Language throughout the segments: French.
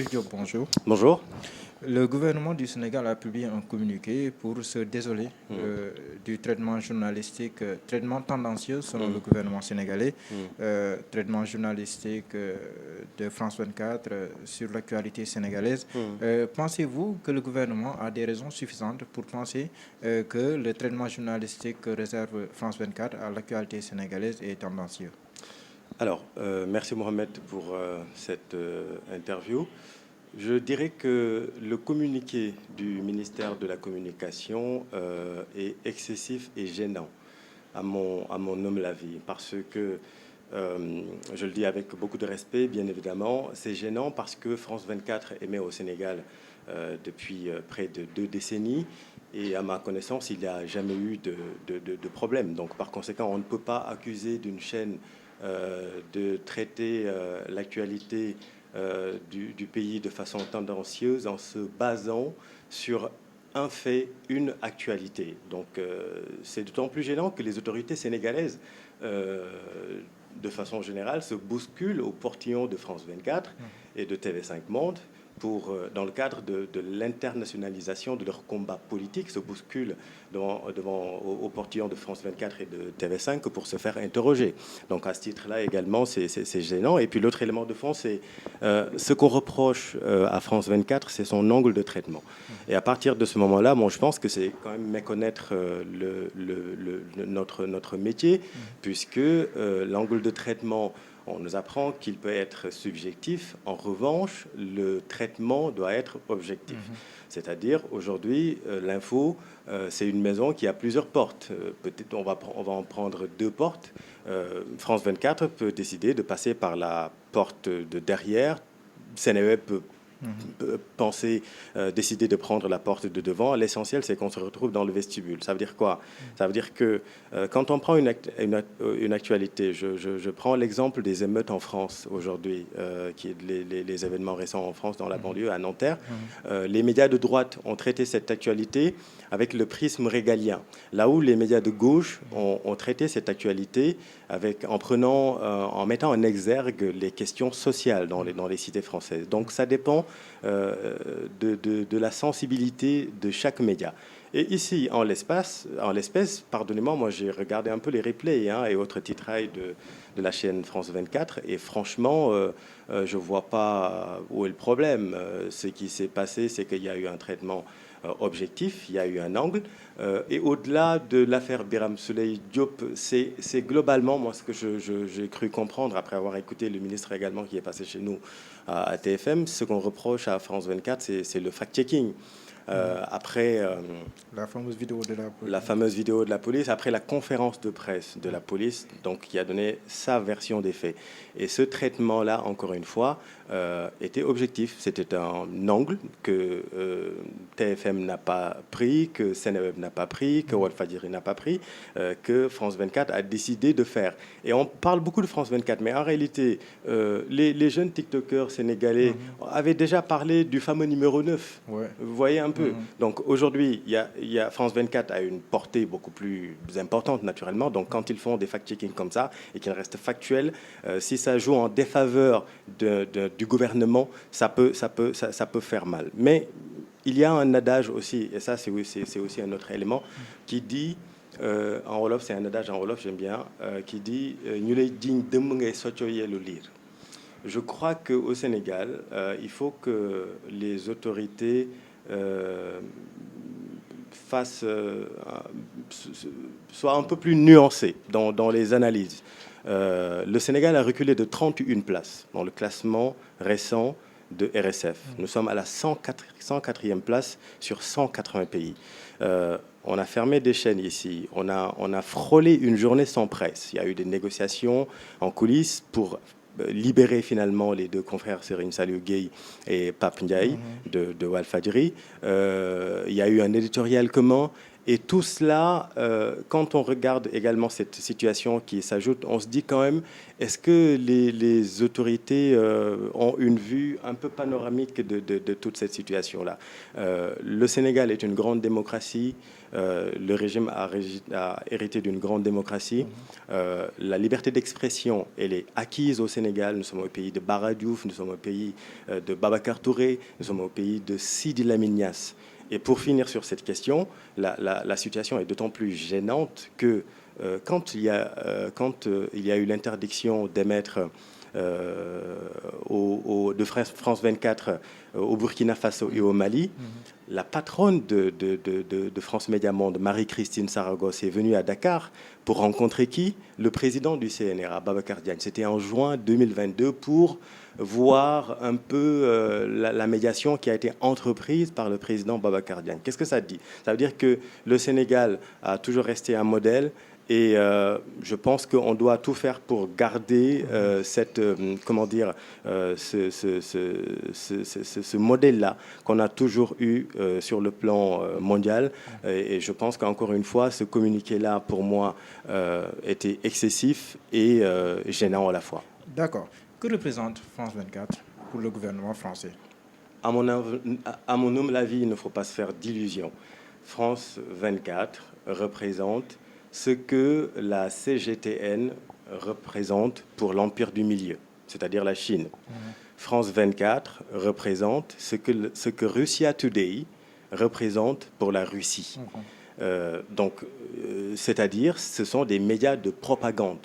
Diop, bonjour. Bonjour. Le gouvernement du Sénégal a publié un communiqué pour se désoler du traitement journalistique, traitement tendancieux selon le gouvernement sénégalais, traitement journalistique de France 24 sur l'actualité sénégalaise. Pensez-vous que le gouvernement a des raisons suffisantes pour penser que le traitement journalistique que réserve France 24 à l'actualité sénégalaise est tendancieux? Alors, merci Mohamed pour cette interview. Je dirais que le communiqué du ministère de la Communication est excessif et gênant, à mon humble avis, parce que, je le dis avec beaucoup de respect, bien évidemment, c'est gênant parce que France 24 émet au Sénégal depuis près de 2 décennies. Et à ma connaissance, il n'y a jamais eu de problème. Donc, par conséquent, on ne peut pas accuser d'une chaîne de traiter l'actualité du pays de façon tendancieuse en se basant sur un fait, une actualité. Donc c'est d'autant plus gênant que les autorités sénégalaises, de façon générale, se bousculent au portillon de France 24 et de TV5 Monde dans le cadre de l'internationalisation de leur combat politique, se bousculent au portillon de France 24 et de TV5 pour se faire interroger. Donc à ce titre-là également, c'est gênant. Et puis l'autre élément de fond, c'est ce qu'on reproche à France 24, c'est son angle de traitement. Et à partir de ce moment-là, je pense que c'est quand même méconnaître notre métier, puisque l'angle de traitement, on nous apprend qu'il peut être subjectif. En revanche, le traitement doit être objectif. C'est-à-dire, aujourd'hui, l'info, c'est une maison qui a plusieurs portes. Peut-être on va en prendre 2 portes. France 24 peut décider de passer par la porte de derrière. Seneweb peut décider de prendre la porte de devant. L'essentiel, c'est qu'on se retrouve dans le vestibule. Ça veut dire quoi? Ça veut dire que quand on prend une actualité, je prends l'exemple des émeutes en France aujourd'hui, qui est les événements récents en France, dans la banlieue, à Nanterre. Les médias de droite ont traité cette actualité avec le prisme régalien, là où les médias de gauche ont traité cette actualité en mettant en exergue les questions sociales dans les cités françaises. Donc ça dépend de la sensibilité de chaque média. Et ici, en l'espèce, pardonnez-moi, moi j'ai regardé un peu les replays et autres titrailles de la chaîne France 24, et franchement, je ne vois pas où est le problème. Ce qui s'est passé, c'est qu'il y a eu un traitement objectif, il y a eu un angle. Et au-delà de l'affaire Biram Souleye Diop, c'est globalement, moi, ce que j'ai cru comprendre, après avoir écouté le ministre également qui est passé chez nous à TFM, ce qu'on reproche à France 24, c'est le fact-checking. Après la fameuse vidéo de la police, après la conférence de presse de la police, donc qui a donné sa version des faits. Et ce traitement-là, encore une fois, était objectif. C'était un angle que TFM n'a pas pris, que Seneweb n'a pas pris, que Walfadjri n'a pas pris, que France 24 a décidé de faire. Et on parle beaucoup de France 24, mais en réalité, les jeunes TikTokers sénégalais avaient déjà parlé du fameux numéro 9. Ouais. Vous voyez un peu. Donc aujourd'hui, France 24 a une portée beaucoup plus importante, naturellement. Donc quand ils font des fact-checking comme ça et qu'ils restent factuels, si ça joue en défaveur du gouvernement, ça peut faire mal. Mais il y a un adage aussi, et ça c'est aussi un autre élément, qui dit, en Wolof, c'est un adage en Wolof, j'aime bien, qui dit « Ñu lay jiñ dëmm ngay soccoyee lu liir ». Je crois qu'au Sénégal, il faut que les autorités soient un peu plus nuancées dans les analyses. Le Sénégal a reculé de 31 places dans le classement récent de RSF. Nous sommes à la 104e place sur 180 pays. On a fermé des chaînes ici. On a frôlé une journée sans presse. Il y a eu des négociations en coulisses pour libérer finalement les 2 confrères Serigne Saliou Gueye et Pape Ndiaye de Walfadjri. Il y a eu un éditorial commun. Et tout cela, quand on regarde également cette situation qui s'ajoute, on se dit quand même, est-ce que les autorités ont une vue un peu panoramique de toute cette situation-là? Le Sénégal est une grande démocratie. le régime a hérité d'une grande démocratie. La liberté d'expression, elle est acquise au Sénégal. Nous sommes au pays de Bara Diouf, nous sommes au pays de Babacar Touré, nous sommes au pays de Sidi Lamine Niasse. Et pour finir sur cette question, la situation est d'autant plus gênante que quand il y a eu l'interdiction d'émettre de France 24 au Burkina Faso et au Mali, la patronne de France Média Monde, Marie-Christine Saragosse, est venue à Dakar pour rencontrer qui? Le président du CNRA, Babacar Diagne. C'était en juin 2022 pour voir un peu la médiation qui a été entreprise par le président Babacar Diagne. Qu'est-ce que ça dit? Ça veut dire que le Sénégal a toujours resté un modèle. Et je pense qu'on doit tout faire pour garder ce modèle-là qu'on a toujours eu sur le plan mondial. Et je pense qu'encore une fois, ce communiqué-là, pour moi, était excessif et gênant à la fois. D'accord. Que représente France 24 pour le gouvernement français? À mon humble avis, il ne faut pas se faire d'illusions. France 24 représente ce que la CGTN représente pour l'Empire du Milieu, c'est-à-dire la Chine. France 24 représente ce que Russia Today représente pour la Russie. C'est-à-dire, ce sont des médias de propagande.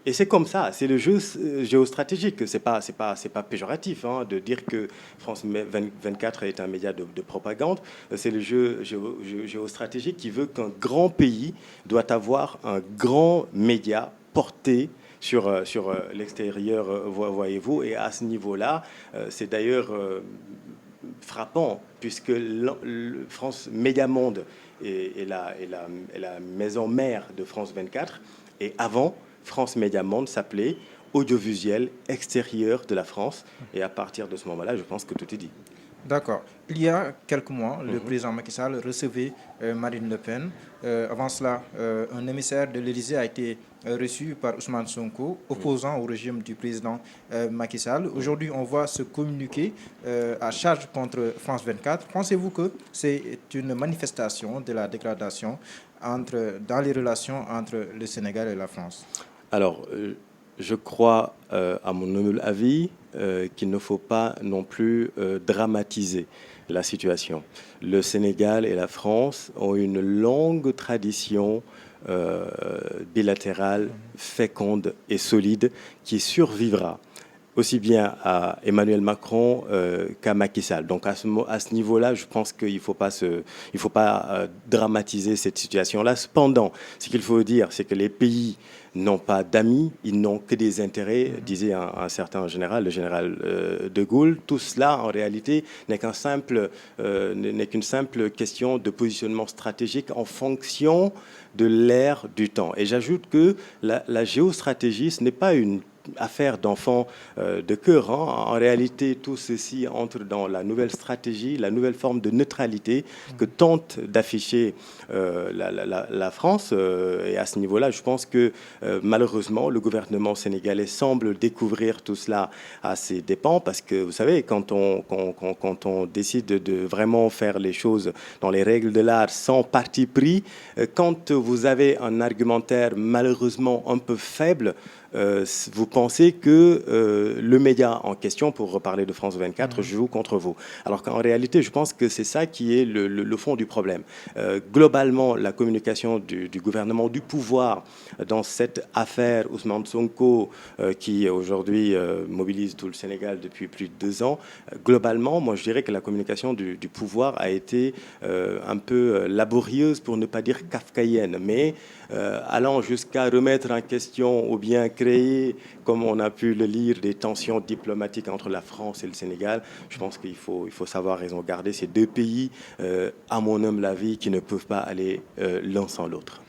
Et c'est comme ça, c'est le jeu géostratégique. C'est pas péjoratif de dire que France 24 est un média de propagande. C'est le jeu géostratégique qui veut qu'un grand pays doit avoir un grand média porté sur l'extérieur, voyez-vous. Et à ce niveau-là, c'est d'ailleurs frappant, puisque France Média Monde est la maison mère de France 24. Et avant, France Média Monde s'appelait Audiovisuel extérieur de la France. Et à partir de ce moment-là, je pense que tout est dit. D'accord. Il y a quelques mois, le président Macky Sall recevait Marine Le Pen. Avant cela, un émissaire de l'Élysée a été reçu par Ousmane Sonko, opposant au régime du président Macky Sall. Aujourd'hui, on voit ce communiqué à charge contre France 24. Pensez-vous que c'est une manifestation de la dégradation dans les relations entre le Sénégal et la France? Alors, je crois, à mon humble avis, qu'il ne faut pas non plus dramatiser la situation. Le Sénégal et la France ont une longue tradition bilatérale, féconde et solide qui survivra aussi bien à Emmanuel Macron qu'à Macky Sall. Donc à ce niveau-là, je pense qu'il ne faut pas dramatiser cette situation-là. Cependant, ce qu'il faut dire, c'est que les pays n'ont pas d'amis, ils n'ont que des intérêts, disait un certain général, le général de Gaulle. Tout cela, en réalité, n'est qu'une simple question de positionnement stratégique en fonction de l'ère du temps. Et j'ajoute que la géostratégie, ce n'est pas une affaire d'enfants de cœur. En réalité, tout ceci entre dans la nouvelle stratégie, la nouvelle forme de neutralité que tente d'afficher la France. Et à ce niveau-là, je pense que malheureusement, le gouvernement sénégalais semble découvrir tout cela à ses dépens, parce que vous savez, quand on décide de vraiment faire les choses dans les règles de l'art sans parti pris, quand vous avez un argumentaire malheureusement un peu faible, vous pensez que le média en question, pour reparler de France 24, joue contre vous. Alors qu'en réalité, je pense que c'est ça qui est le fond du problème. Globalement, la communication du gouvernement, du pouvoir dans cette affaire Ousmane Sonko, qui aujourd'hui mobilise tout le Sénégal depuis plus de 2 ans, globalement, moi je dirais que la communication du pouvoir a été un peu laborieuse, pour ne pas dire kafkaïenne, mais allant jusqu'à remettre en question ou bien créer, comme on a pu le lire, des tensions diplomatiques entre la France et le Sénégal. Je pense qu'il faut savoir raison garder ces 2 pays, à mon humble avis, qui ne peuvent pas aller l'un sans l'autre.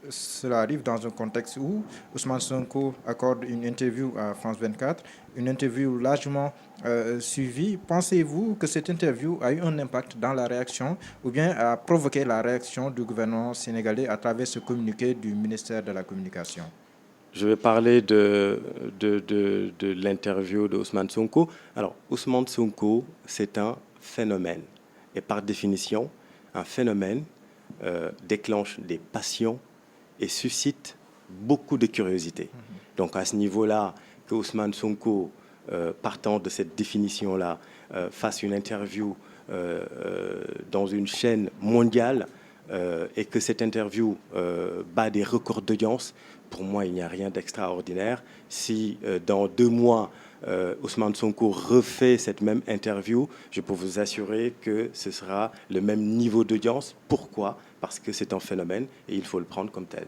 Cela arrive dans un contexte où Ousmane Sonko accorde une interview à France 24, une interview largement suivie. Pensez-vous que cette interview a eu un impact dans la réaction ou bien a provoqué la réaction du gouvernement sénégalais à travers ce communiqué du ministère de la Communication? Je vais parler de l'interview de Ousmane Sonko. Alors, Ousmane Sonko, c'est un phénomène. Et par définition, un phénomène déclenche des passions et suscite beaucoup de curiosité. Donc à ce niveau-là, que Ousmane Sonko, partant de cette définition-là, fasse une interview dans une chaîne mondiale et que cette interview bat des records d'audience, pour moi, il n'y a rien d'extraordinaire. Si dans 2 mois, Ousmane Sonko refait cette même interview, je peux vous assurer que ce sera le même niveau d'audience. Pourquoi ? Parce que c'est un phénomène et il faut le prendre comme tel.